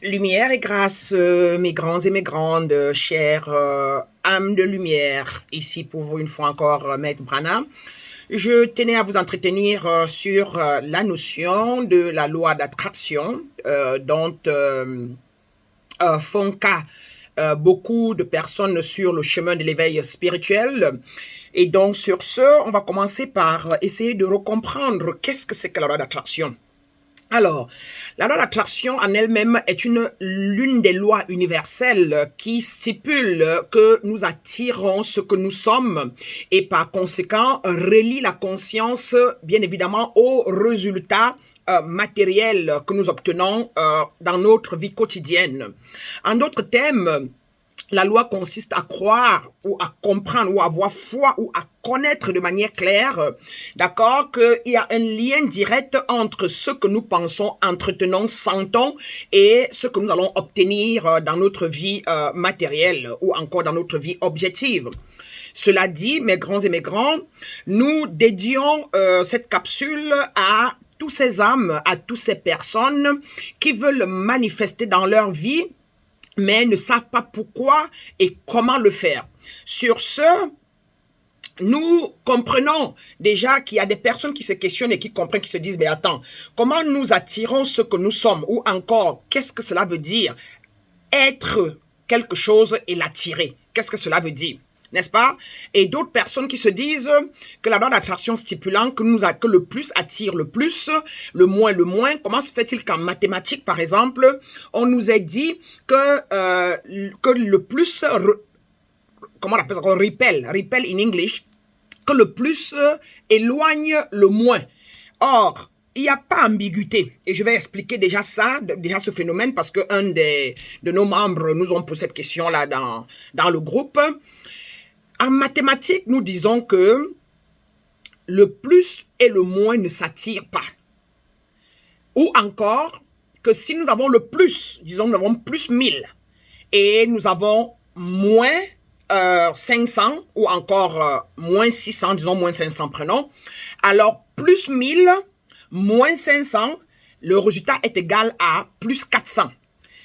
Lumière et grâce, mes grands et mes grandes, chères âmes de lumière, ici pour vous une fois encore, Maître Branham. Je tenais à vous entretenir sur la notion de la loi d'attraction dont font cas beaucoup de personnes sur le chemin de l'éveil spirituel. Et donc sur ce, on va commencer par essayer de recomprendre qu'est-ce que c'est que la loi d'attraction. Alors, la loi d'attraction en elle-même est l'une des lois universelles qui stipule que nous attirons ce que nous sommes et par conséquent relie la conscience bien évidemment aux résultats matériels que nous obtenons dans notre vie quotidienne. En d'autres termes, la loi consiste à croire ou à comprendre ou à avoir foi ou à connaître de manière claire, d'accord, qu'il y a un lien direct entre ce que nous pensons, entretenons, sentons et ce que nous allons obtenir dans notre vie matérielle ou encore dans notre vie objective. Cela dit, mes grands et mes grands, nous dédions cette capsule à tous ces âmes, à toutes ces personnes qui veulent manifester dans leur vie mais ne savent pas pourquoi et comment le faire. Sur ce, nous comprenons déjà qu'il y a des personnes qui se questionnent et qui comprennent, qui se disent, mais attends, comment nous attirons ce que nous sommes? Ou encore, qu'est-ce que cela veut dire? Être quelque chose et l'attirer. Qu'est-ce que cela veut dire? N'est-ce pas? Et d'autres personnes qui se disent que la loi d'attraction stipulant que le plus attire le plus, le moins le moins. Comment se fait-il qu'en mathématiques, par exemple, on nous a dit que le plus, comment on appelle ça? Repel in English, que le plus éloigne le moins. Or, il n'y a pas ambiguïté. Et je vais expliquer déjà ce phénomène, parce que un de nos membres nous ont posé cette question-là dans le groupe. En mathématiques, nous disons que le plus et le moins ne s'attirent pas. Ou encore, que si nous avons le plus, disons nous avons plus 1000, et nous avons moins 500, ou encore moins 600, disons moins 500 prenons, alors plus 1000, moins 500, le résultat est égal à plus 400.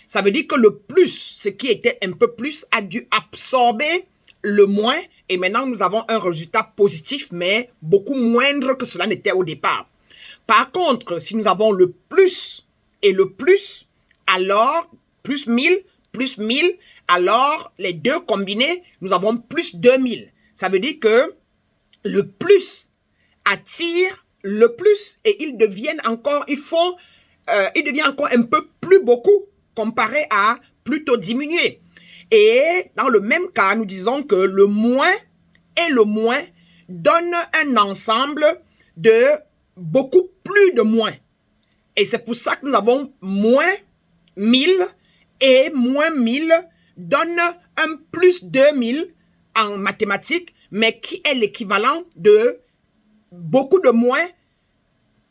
Ça veut dire que le plus, ce qui était un peu plus, a dû absorber le moins, et maintenant nous avons un résultat positif, mais beaucoup moindre que cela n'était au départ. Par contre, si nous avons le plus et le plus, alors plus 1000, alors les deux combinés, nous avons plus 2000. Ça veut dire que le plus attire le plus et il devient encore un peu plus beaucoup comparé à plutôt diminuer. Et dans le même cas, nous disons que le moins et le moins donnent un ensemble de beaucoup plus de moins. Et c'est pour ça que nous avons moins 1000 et moins 1000 donnent un plus 2000 en mathématiques, mais qui est l'équivalent de beaucoup de moins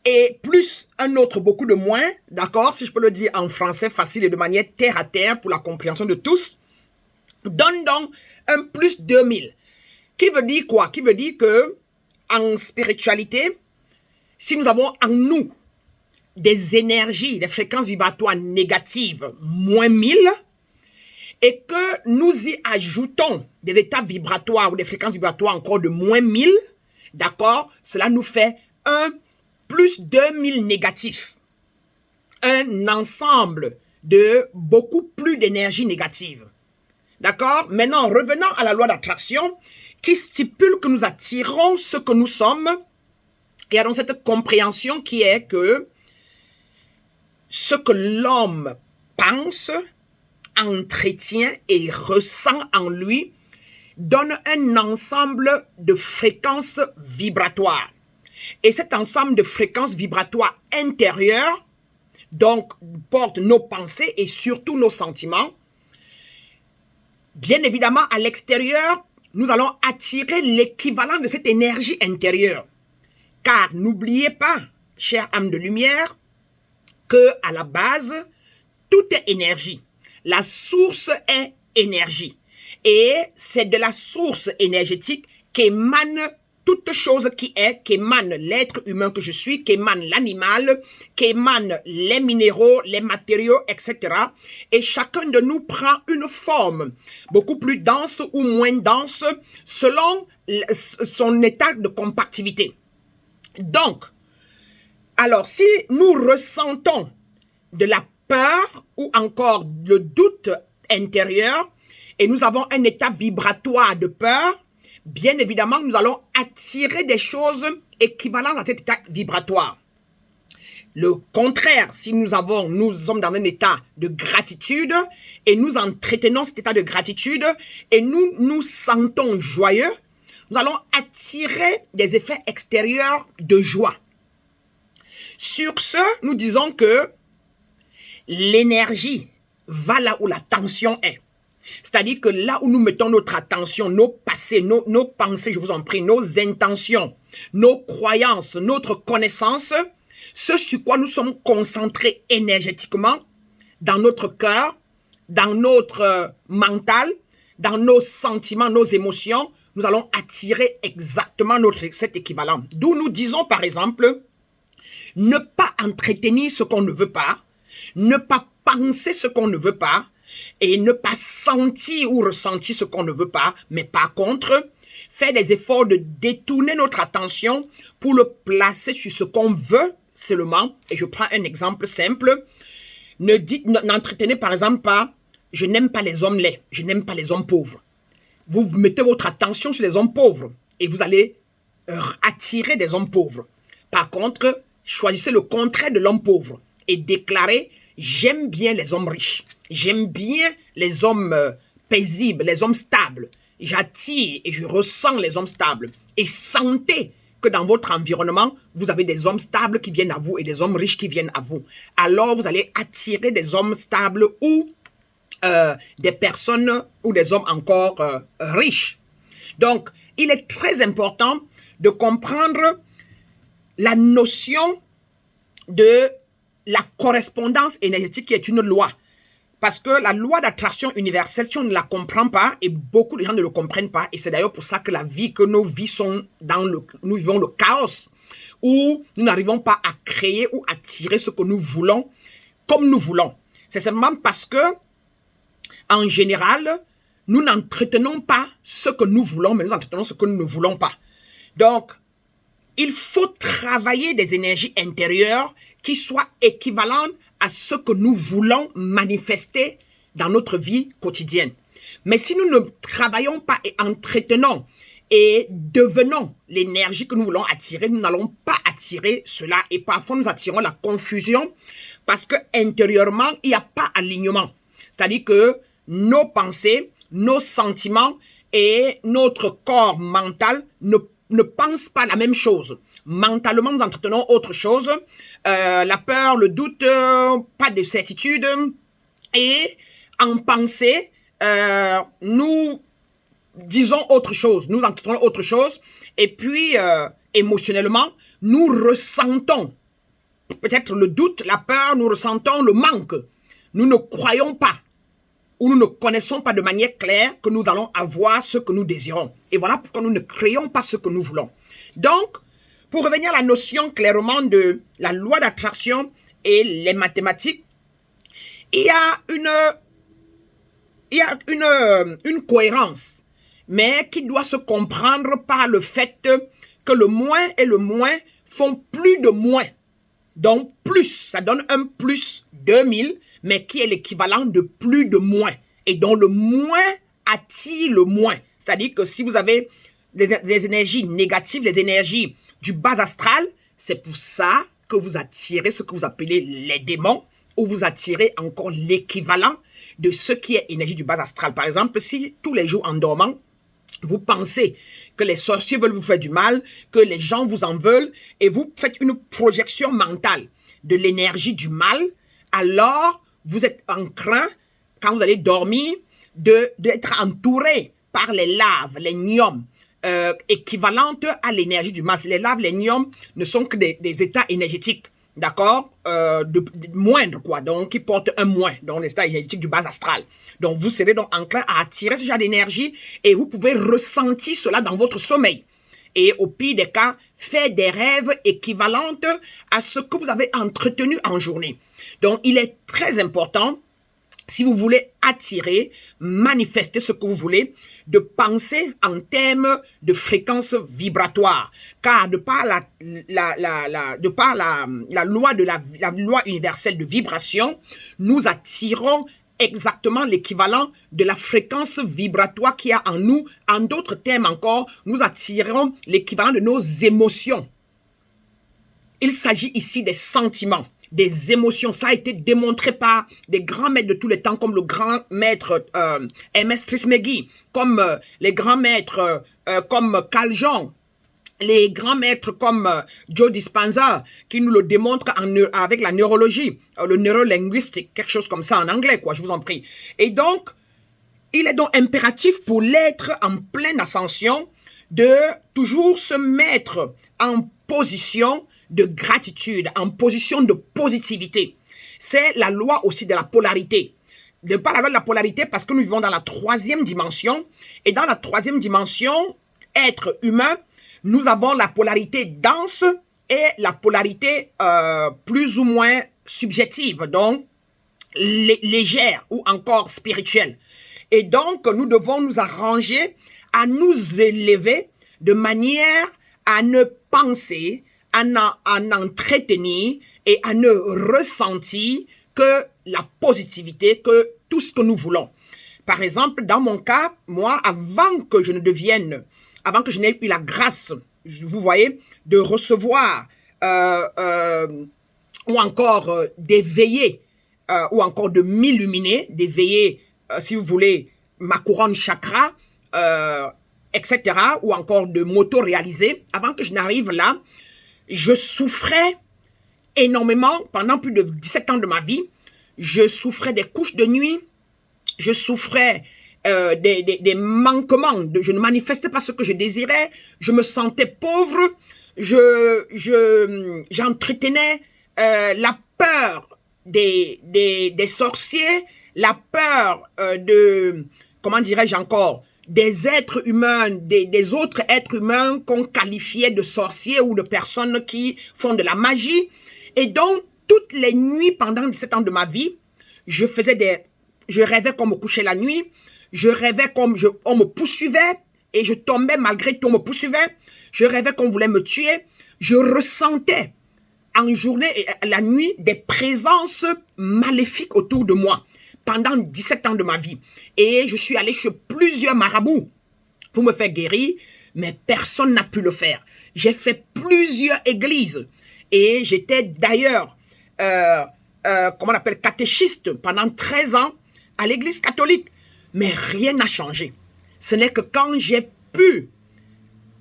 et plus un autre beaucoup de moins, d'accord, si je peux le dire en français facile et de manière terre à terre pour la compréhension de tous, donne donc un plus 2000. Qui veut dire quoi? Qui veut dire que en spiritualité, si nous avons en nous des énergies, des fréquences vibratoires négatives, moins 1000, et que nous y ajoutons des états vibratoires ou des fréquences vibratoires encore de moins 1000, d'accord, cela nous fait un plus 2000 négatif. Un ensemble de beaucoup plus d'énergie négative. D'accord? Maintenant, revenons à la loi d'attraction qui stipule que nous attirons ce que nous sommes. Il y a donc cette compréhension qui est que ce que l'homme pense, entretient et ressent en lui donne un ensemble de fréquences vibratoires. Et cet ensemble de fréquences vibratoires intérieures, donc, porte nos pensées et surtout nos sentiments. Bien évidemment, à l'extérieur, nous allons attirer l'équivalent de cette énergie intérieure. Car n'oubliez pas, chère âme de lumière, que à la base, tout est énergie. La source est énergie. Et c'est de la source énergétique qu'émane toute chose qui est, qu'émane l'être humain que je suis, qu'émane l'animal, qu'émane les minéraux, les matériaux, etc. Et chacun de nous prend une forme beaucoup plus dense ou moins dense selon son état de compactivité. Donc, alors si nous ressentons de la peur ou encore le doute intérieur et nous avons un état vibratoire de peur, bien évidemment, nous allons attirer des choses équivalentes à cet état vibratoire. Le contraire, si nous sommes dans un état de gratitude et nous entretenons cet état de gratitude et nous nous sentons joyeux, nous allons attirer des effets extérieurs de joie. Sur ce, nous disons que l'énergie va là où la tension est. C'est-à-dire que là où nous mettons notre attention, nos passés, nos pensées, je vous en prie, nos intentions, nos croyances, notre connaissance, ce sur quoi nous sommes concentrés énergétiquement, dans notre cœur, dans notre mental, dans nos sentiments, nos émotions, nous allons attirer exactement cet équivalent. D'où nous disons par exemple, ne pas entretenir ce qu'on ne veut pas, ne pas penser ce qu'on ne veut pas, et ne pas sentir ou ressentir ce qu'on ne veut pas, mais par contre, faire des efforts de détourner notre attention pour le placer sur ce qu'on veut seulement. Et je prends un exemple simple. N'entretenez par exemple pas, je n'aime pas les hommes laids, je n'aime pas les hommes pauvres. Vous mettez votre attention sur les hommes pauvres et vous allez attirer des hommes pauvres. Par contre, choisissez le contraire de l'homme pauvre et déclarez, j'aime bien les hommes riches. J'aime bien les hommes paisibles, les hommes stables. J'attire et je ressens les hommes stables. Et sentez que dans votre environnement, vous avez des hommes stables qui viennent à vous et des hommes riches qui viennent à vous. Alors, vous allez attirer des hommes stables ou des personnes ou des hommes encore riches. Donc, il est très important de comprendre la notion de la correspondance énergétique qui est une loi. Parce que la loi d'attraction universelle, si on ne la comprend pas, et beaucoup de gens ne le comprennent pas, et c'est d'ailleurs pour ça que nos vies sont nous vivons le chaos, où nous n'arrivons pas à créer ou à tirer ce que nous voulons comme nous voulons. C'est simplement parce que, en général, nous n'entretenons pas ce que nous voulons, mais nous entretenons ce que nous ne voulons pas. Donc, il faut travailler des énergies intérieures qui soient équivalentes à ce que nous voulons manifester dans notre vie quotidienne. Mais si nous ne travaillons pas et entretenons et devenons l'énergie que nous voulons attirer, nous n'allons pas attirer cela et parfois nous attirons la confusion parce que intérieurement, il n'y a pas alignement. C'est-à-dire que nos pensées, nos sentiments et notre corps mental ne pensent pas la même chose. Mentalement, nous entretenons autre chose. La peur, le doute, pas de certitude. Et en pensée, nous disons autre chose. Nous entretenons autre chose. Et puis, émotionnellement, nous ressentons peut-être le doute, la peur, nous ressentons le manque. Nous ne croyons pas ou nous ne connaissons pas de manière claire que nous allons avoir ce que nous désirons. Et voilà pourquoi nous ne créons pas ce que nous voulons. Donc, pour revenir à la notion clairement de la loi d'attraction et les mathématiques, il y a une cohérence, mais qui doit se comprendre par le fait que le moins et le moins font plus de moins. Donc, plus, ça donne un plus 2000, mais qui est l'équivalent de plus de moins. Et donc, le moins attire le moins. C'est-à-dire que si vous avez des énergies négatives, les énergies du bas astral, c'est pour ça que vous attirez ce que vous appelez les démons, ou vous attirez encore l'équivalent de ce qui est énergie du bas astral. Par exemple, si tous les jours en dormant, vous pensez que les sorciers veulent vous faire du mal, que les gens vous en veulent, et vous faites une projection mentale de l'énergie du mal, alors vous êtes en crainte, quand vous allez dormir, d'être entouré par les laves, les gnomes, équivalentes à l'énergie du mal. Les laves, les gnomes ne sont que des états énergétiques, d'accord, de moindre, quoi, donc qui portent un moins, donc l'état énergétique du bas astral. Donc vous serez donc enclin à attirer ce genre d'énergie et vous pouvez ressentir cela dans votre sommeil. et au pire des cas, faire des rêves équivalents à ce que vous avez entretenu en journée. Donc, il est très important, si vous voulez attirer, manifester ce que vous voulez, de penser en termes de fréquence vibratoire. Car de par la loi universelle de vibration, nous attirons exactement l'équivalent de la fréquence vibratoire qu'il y a en nous. En d'autres termes encore, nous attirons l'équivalent de nos émotions. Il s'agit ici des sentiments, des émotions. Ça a été démontré par des grands maîtres de tous les temps, comme le grand maître M.S. Trismegistus, comme les grands maîtres comme Carl Jung, les grands maîtres comme Joe Dispenza, qui nous le démontrent avec la neurologie, le neurolinguistique, quelque chose comme ça en anglais, quoi, je vous en prie. Et donc, il est donc impératif pour l'être en pleine ascension de toujours se mettre en position de gratitude, en position de positivité. C'est la loi aussi de la polarité. De par la loi de la polarité, parce que nous vivons dans la 3e dimension, et dans la 3e dimension, être humain, nous avons la polarité dense et la polarité plus ou moins subjective, donc légère ou encore spirituelle. Et donc, nous devons nous arranger à nous élever de manière à ne penser, à en entretenir et à ne ressentir que la positivité, que tout ce que nous voulons. Par exemple, dans mon cas, moi, avant que je n'ai eu la grâce, vous voyez, de recevoir ou encore d'éveiller ou encore de m'illuminer, d'éveiller, si vous voulez, ma couronne chakra, etc., ou encore de m'auto-réaliser, avant que je n'arrive là, je souffrais énormément pendant plus de 17 ans de ma vie. Je souffrais des couches de nuit, je souffrais des manquements, je ne manifestais pas ce que je désirais, je me sentais pauvre, j'entretenais la peur des sorciers, la peur comment dirais-je encore, des êtres humains, des autres êtres humains qu'on qualifiait de sorciers ou de personnes qui font de la magie. Et donc, toutes les nuits pendant 17 ans de ma vie, je rêvais qu'on me couchait la nuit, je rêvais on me poursuivait et je tombais malgré tout, on me poursuivait. Je rêvais qu'on voulait me tuer. Je ressentais en journée et la nuit des présences maléfiques autour de moi pendant 17 ans de ma vie. Et je suis allé chez plusieurs marabouts pour me faire guérir, mais personne n'a pu le faire. J'ai fait plusieurs églises et j'étais d'ailleurs, comment on appelle, catéchiste pendant 13 ans à l'église catholique. Mais rien n'a changé. Ce n'est que quand j'ai pu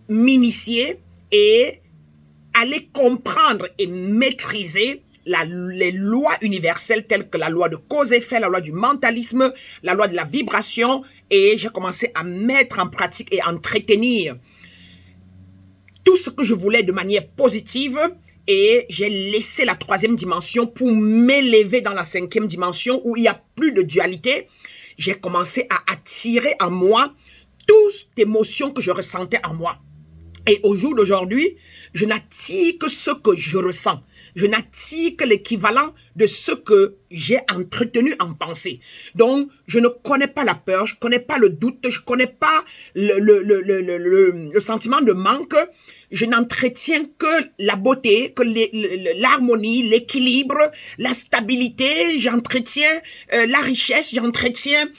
m'initier et aller comprendre et maîtriser les lois universelles telles que la loi de cause-effet, la loi du mentalisme, la loi de la vibration, et j'ai commencé à mettre en pratique et entretenir tout ce que je voulais de manière positive, et j'ai laissé la 3e dimension pour m'élever dans la 5e dimension où il n'y a plus de dualité. J'ai commencé à attirer en moi toute émotion que je ressentais en moi. Et au jour d'aujourd'hui, je n'attire que ce que je ressens. Je n'attire que l'équivalent de ce que j'ai entretenu en pensée. Donc, je ne connais pas la peur, je ne connais pas le doute, je ne connais pas le sentiment de manque. Je n'entretiens que la beauté, que l'harmonie, l'équilibre, la stabilité. J'entretiens la richesse, j'entretiens,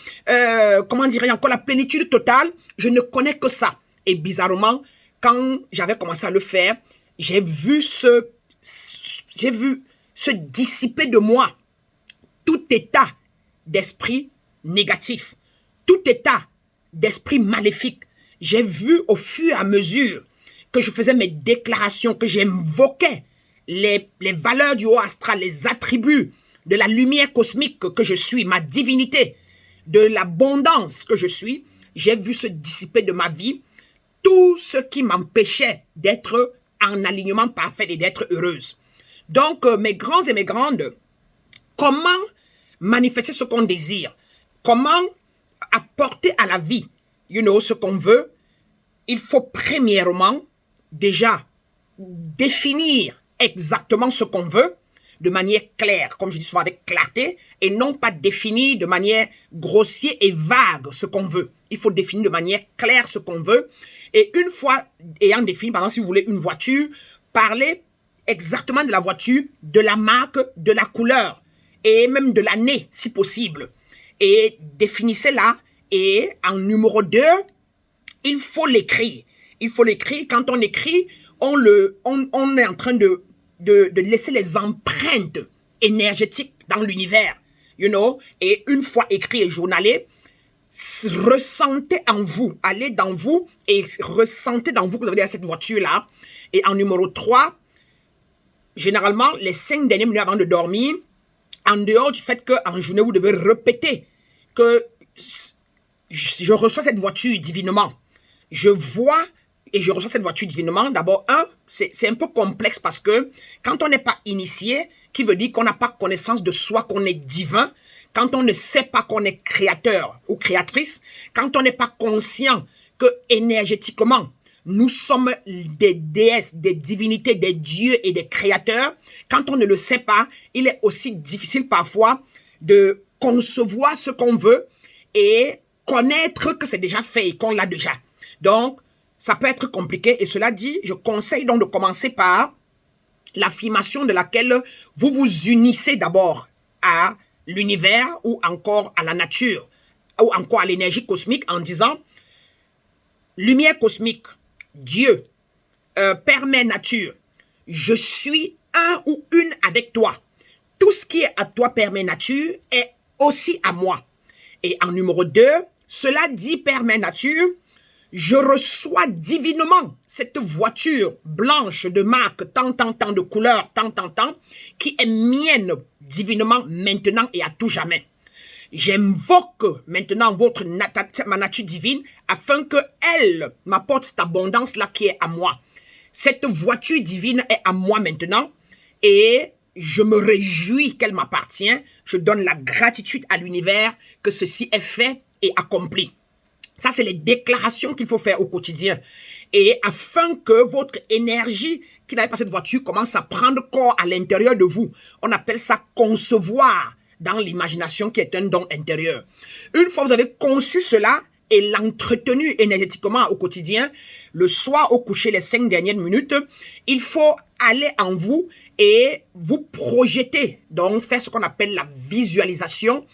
comment dirais-je encore, la plénitude totale. Je ne connais que ça. Et bizarrement, quand j'avais commencé à le faire, j'ai vu se dissiper de moi tout état d'esprit négatif, tout état d'esprit maléfique. J'ai vu au fur et à mesure que je faisais mes déclarations, que j'invoquais les valeurs du haut astral, les attributs de la lumière cosmique que je suis, ma divinité, de l'abondance que je suis, j'ai vu se dissiper de ma vie tout ce qui m'empêchait d'être en alignement parfait et d'être heureuse. Donc, mes grands et mes grandes, comment manifester ce qu'on désire? Comment apporter à la vie, ce qu'on veut? Il faut premièrement déjà définir exactement ce qu'on veut de manière claire, comme je dis souvent avec clarté, et non pas définir de manière grossière et vague ce qu'on veut. Il faut définir de manière claire ce qu'on veut. Et une fois ayant défini, par exemple, si vous voulez une voiture, parlez exactement de la voiture, de la marque, de la couleur, et même de l'année, si possible. Et définissez-la. Et en numéro 2, il faut l'écrire. Il faut l'écrire. Quand on écrit, on est en train de laisser les empreintes énergétiques dans l'univers, you know. Et une fois écrit et journalé, ressentez en vous, allez dans vous et ressentez dans vous que vous avez cette voiture-là. Et en numéro 3, généralement, les 5 dernières minutes avant de dormir, en dehors du fait qu'en journée, vous devez répéter que je reçois cette voiture divinement. Je vois et je reçois cette voiture divinement. D'abord, c'est un peu complexe parce que quand on n'est pas initié, qui veut dire qu'on n'a pas connaissance de soi, qu'on est divin, quand on ne sait pas qu'on est créateur ou créatrice, quand on n'est pas conscient que énergétiquement, nous sommes des déesses, des divinités, des dieux et des créateurs, quand on ne le sait pas, il est aussi difficile parfois de concevoir ce qu'on veut et connaître que c'est déjà fait et qu'on l'a déjà. Donc, ça peut être compliqué. Et cela dit, je conseille donc de commencer par l'affirmation de laquelle vous vous unissez d'abord à l'univers ou encore à la nature ou encore à l'énergie cosmique en disant « Lumière cosmique, Dieu, Père, Mère, Nature, je suis un ou une avec toi. Tout ce qui est à toi, Père, Mère, Nature, est aussi à moi. » Et en numéro 2, cela dit, Père, Mère, Nature, je reçois divinement cette voiture blanche de marque, tant de couleur, tant, qui est mienne divinement maintenant et à tout jamais. J'invoque maintenant ma nature divine afin qu'elle m'apporte cette abondance-là qui est à moi. Cette voiture divine est à moi maintenant et je me réjouis qu'elle m'appartient. Je donne la gratitude à l'univers que ceci est fait et accompli. Ça, c'est les déclarations qu'il faut faire au quotidien. Et afin que votre énergie qui n'avait pas cette voiture commence à prendre corps à l'intérieur de vous. On appelle ça concevoir dans l'imagination qui est un don intérieur. Une fois que vous avez conçu cela et l'entretenu énergétiquement au quotidien, le soir au coucher, les 5 dernières minutes, il faut aller en vous et vous projeter. Donc, faire ce qu'on appelle la visualisation.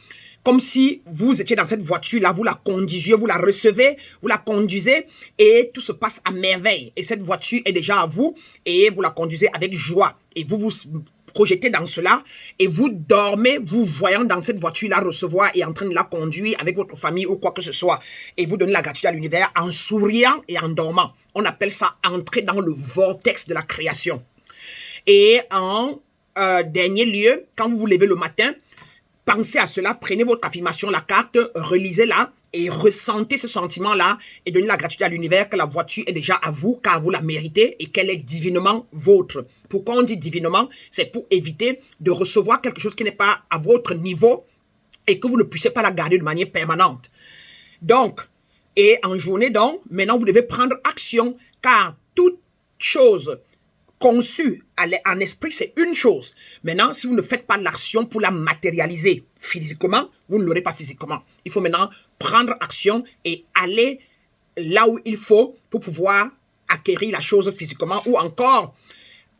Comme si vous étiez dans cette voiture-là, vous la conduisiez, vous la recevez, vous la conduisez et tout se passe à merveille. Et cette voiture est déjà à vous et vous la conduisez avec joie. Et vous vous projetez dans cela et vous dormez, vous voyant dans cette voiture-là recevoir et en train de la conduire avec votre famille ou quoi que ce soit. Et vous donnez la gratitude à l'univers en souriant et en dormant. On appelle ça entrer dans le vortex de la création. Et en dernier lieu, quand vous vous levez le matin, pensez à cela, prenez votre affirmation, la carte, relisez-la et ressentez ce sentiment-là et donnez la gratitude à l'univers que la voiture est déjà à vous car vous la méritez et qu'elle est divinement vôtre. Pourquoi on dit divinement? C'est pour éviter de recevoir quelque chose qui n'est pas à votre niveau et que vous ne puissiez pas la garder de manière permanente. Donc, et en journée donc, maintenant vous devez prendre action car toute chose conçu en esprit, c'est une chose. Maintenant, si vous ne faites pas l'action pour la matérialiser physiquement, vous ne l'aurez pas physiquement. Il faut maintenant prendre action et aller là où il faut pour pouvoir acquérir la chose physiquement. Ou encore,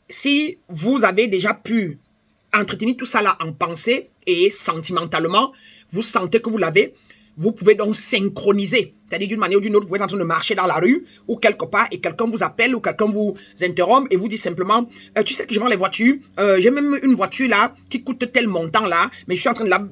si vous avez déjà pu entretenir tout ça là en pensée et sentimentalement, vous sentez que vous l'avez, vous pouvez donc synchroniser. C'est-à-dire d'une manière ou d'une autre, vous êtes en train de marcher dans la rue ou quelque part et quelqu'un vous appelle ou quelqu'un vous interrompt et vous dit simplement « Tu sais que je vends les voitures, j'ai même une voiture là qui coûte tel montant là, mais je suis en train de la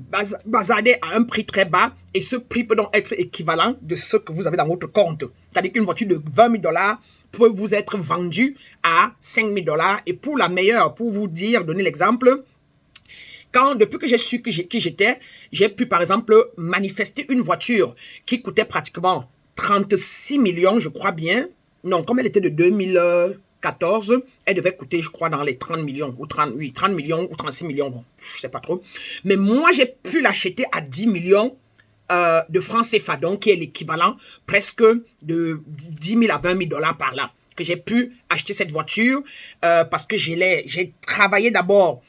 bazarder à un prix très bas et ce prix peut donc être équivalent de ce que vous avez dans votre compte. » C'est-à-dire qu'une voiture de 20 000 $ peut vous être vendue à 5 000 $ et pour la meilleure, pour vous dire, donner l'exemple, depuis que j'ai su qui j'étais, j'ai pu par exemple manifester une voiture qui coûtait pratiquement 36 millions, je crois bien. Non, comme elle était de 2014, elle devait coûter, je crois, dans les 30 millions, ou 30 millions, ou 36 millions, bon, je sais pas trop. Mais moi, j'ai pu l'acheter à 10 millions de francs CFA, donc qui est l'équivalent presque de 10 000 à 20 000 $ par là. que j'ai pu acheter cette voiture parce que j'ai travaillé d'abord,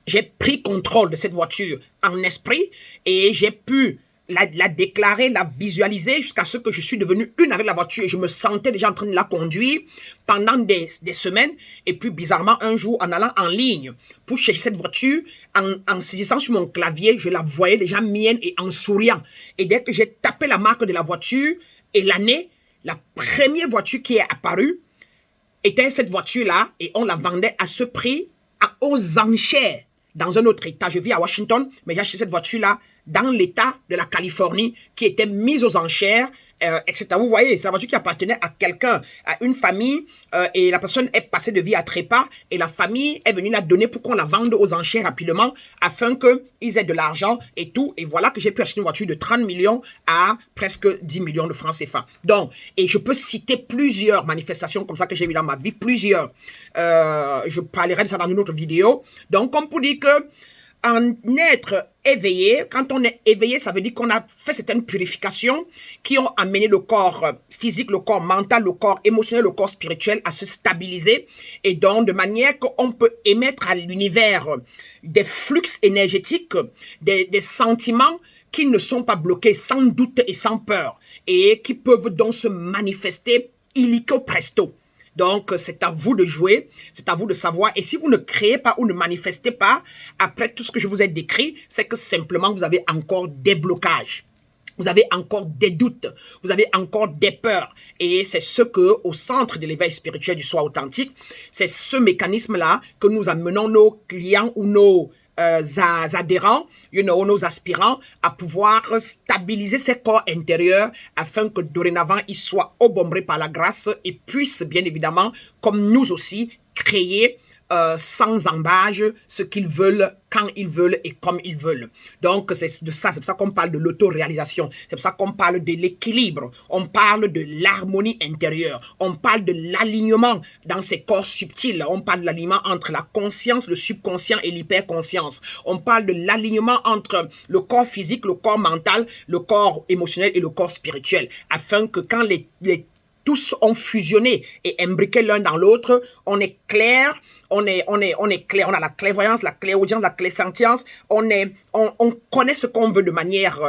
j'ai pris contrôle de cette voiture en esprit et j'ai pu la déclarer, la visualiser jusqu'à ce que je suis devenu une avec la voiture et je me sentais déjà en train de la conduire pendant des semaines. Et puis bizarrement, un jour, en allant en ligne pour chercher cette voiture, en saisissant sur mon clavier, je la voyais déjà mienne et en souriant. Et dès que j'ai tapé la marque de la voiture et l'année, la première voiture qui est apparue était cette voiture-là et on la vendait à ce prix aux enchères dans un autre état. Je vis à Washington, mais j'ai acheté cette voiture-là dans l'état de la Californie qui était mise aux enchères, etc. Vous voyez, c'est la voiture qui appartenait à quelqu'un, à une famille, et la personne est passée de vie à trépas, et la famille est venue la donner pour qu'on la vende aux enchères rapidement, afin qu'ils aient de l'argent et tout. Et voilà que j'ai pu acheter une voiture de 30 millions à presque 10 millions de francs CFA. Donc, et je peux citer plusieurs manifestations comme ça que j'ai eues dans ma vie, plusieurs. Je parlerai de ça dans une autre vidéo. Donc, comme pour dire que en être éveillé, quand on est éveillé, ça veut dire qu'on a fait certaines purifications qui ont amené le corps physique, le corps mental, le corps émotionnel, le corps spirituel à se stabiliser. Et donc, de manière qu'on peut émettre à l'univers des flux énergétiques, des sentiments qui ne sont pas bloqués sans doute et sans peur et qui peuvent donc se manifester illico presto. Donc, c'est à vous de jouer, c'est à vous de savoir. Et si vous ne créez pas ou ne manifestez pas, après tout ce que je vous ai décrit, c'est que simplement vous avez encore des blocages. Vous avez encore des doutes, vous avez encore des peurs. Et c'est ce que, au centre de l'éveil spirituel du soi authentique, c'est ce mécanisme-là que nous amenons nos clients ou nos adhérents, nos aspirants, à pouvoir stabiliser ces corps intérieurs afin que dorénavant, ils soient obombrés par la grâce et puissent, bien évidemment, comme nous aussi, créer sans embâche ce qu'ils veulent, quand ils veulent et comme ils veulent. Donc, c'est de ça, c'est pour ça qu'on parle de l'autoréalisation. C'est pour ça qu'on parle de l'équilibre. On parle de l'harmonie intérieure. On parle de l'alignement dans ces corps subtils. On parle de l'alignement entre la conscience, le subconscient et l'hyperconscience. On parle de l'alignement entre le corps physique, le corps mental, le corps émotionnel et le corps spirituel. Afin que quand tous ont fusionné et imbriqué l'un dans l'autre, on est clair, on est clair, on a la clairvoyance, la clairaudience, la clairsentience, on connaît ce qu'on veut de manière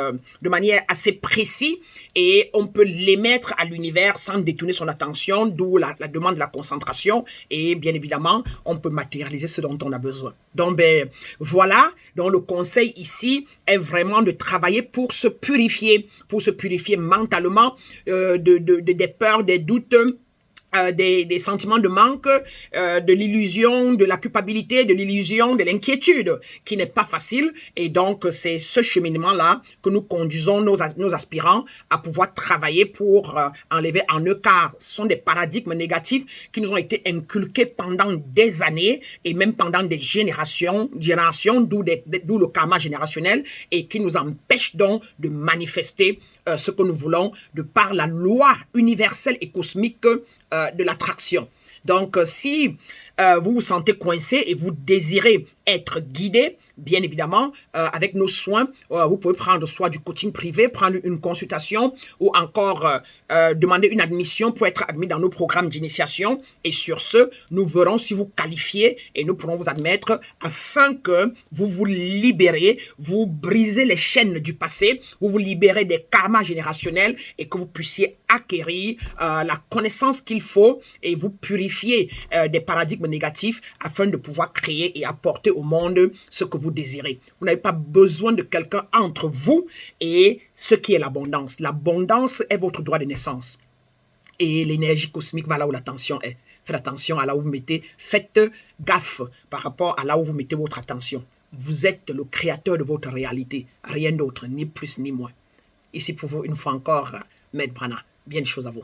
assez précise et on peut l'émettre à l'univers sans détourner son attention, d'où la demande de la concentration et bien évidemment, on peut matérialiser ce dont on a besoin. Donc, voilà, donc le conseil ici est vraiment de travailler pour se purifier mentalement des peurs, des doutes, des sentiments de manque, de l'illusion, de la culpabilité, de l'illusion, de l'inquiétude, qui n'est pas facile. Et donc, c'est ce cheminement-là que nous conduisons nos aspirants à pouvoir travailler pour enlever en eux, car ce sont des paradigmes négatifs qui nous ont été inculqués pendant des années et même pendant des générations, d'où le karma générationnel et qui nous empêchent donc de manifester ce que nous voulons de par la loi universelle et cosmique de l'attraction. Donc, si vous vous sentez coincé et vous désirez être guidé, bien évidemment, avec nos soins, vous pouvez prendre soit du coaching privé, prendre une consultation ou encore demander une admission pour être admis dans nos programmes d'initiation. Et sur ce, nous verrons si vous qualifiez et nous pourrons vous admettre afin que vous vous libérez, vous brisez les chaînes du passé, vous vous libérez des karmas générationnels et que vous puissiez acquérir la connaissance qu'il faut et vous purifier des paradigmes négatifs afin de pouvoir créer et apporter au monde ce que vous désirez. Vous n'avez pas besoin de quelqu'un entre vous et ce qui est l'abondance. L'abondance est votre droit de naissance. Et l'énergie cosmique va là où l'attention est. Faites attention à là où vous mettez. Faites gaffe par rapport à là où vous mettez votre attention. Vous êtes le créateur de votre réalité. Rien d'autre, ni plus ni moins. Ici pour vous, une fois encore, Maître Brana. Bien des choses à vous.